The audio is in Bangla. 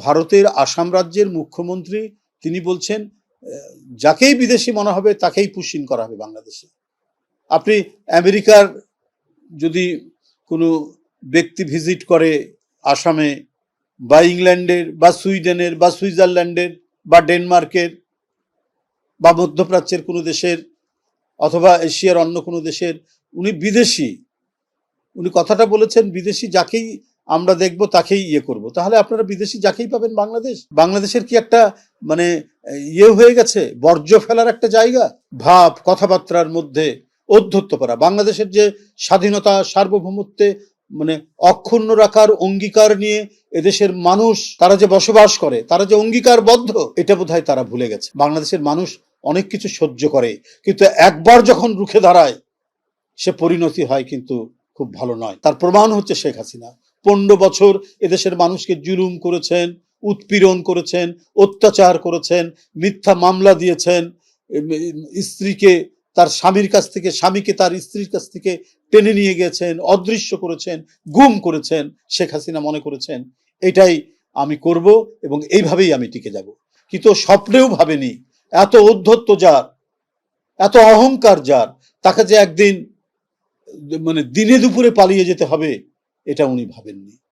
ভারতের আসাম রাজ্যের মুখ্যমন্ত্রী তিনি বলছেন যাকেই বিদেশি মনে হবে তাকেই পুশ ইন করা হবে বাংলাদেশে। আপনি আমেরিকার যদি কোনো ব্যক্তি ভিজিট করে আসামে, বা ইংল্যান্ডের বা সুইডেনের বা সুইজারল্যান্ডের বা ডেনমার্কের বা মধ্যপ্রাচ্যের কোনো দেশের অথবা এশিয়ার অন্য কোনো দেশের, উনি বিদেশি, উনি কথাটা বলেছেন বিদেশি যাকেই আমরা দেখব তাকেই করব। তাহলে আপনারা বিদেশি যাকেই পাবেন বাংলাদেশের কি একটা মানে হয়ে গেছে, বর্জ্য ফেলার একটা জায়গা? ভাব কথাবার্তার মধ্যে ঔদ্ধত্য করা, বাংলাদেশের যে স্বাধীনতা সার্বভৌমত্বে মানে অক্ষুণ্ণ রাখার অঙ্গীকার নিয়ে এদেশের মানুষ তারা যে বসবাস করে, তারা যে অঙ্গীকারবদ্ধ, এটা বোধহয় তারা ভুলে গেছে। বাংলাদেশের মানুষ অনেক কিছু সহ্য করে, কিন্তু একবার যখন রুখে দাঁড়ায় সে পরিণতি হয় কিন্তু খুব ভালো নয়। তার প্রমাণ হচ্ছে শেখ হাসিনা 15 বছর এদেশের মানুষকে জুলুম করেছেন, উৎপীড়ন করেছেন, অত্যাচার করেছেন, মিথ্যা মামলা দিয়েছেন, স্ত্রীকে তার স্বামীর কাছ থেকে, স্বামীকে তার স্ত্রীর কাছ থেকে টেনে নিয়ে গেছেন, অদৃশ্য করেছেন, গুম করেছেন। শেখ হাসিনা মনে করেছেন এটাই আমি করব এবং এইভাবেই আমি টিকে যাব, কিন্তু স্বপ্নেও ভাবেনি এত ঔদ্ধত্য যার, এত অহংকার যার, তাকে যে একদিন মানে দিনে দুপুরে পালিয়ে যেতে হবে এটা উনি ভাবেননি।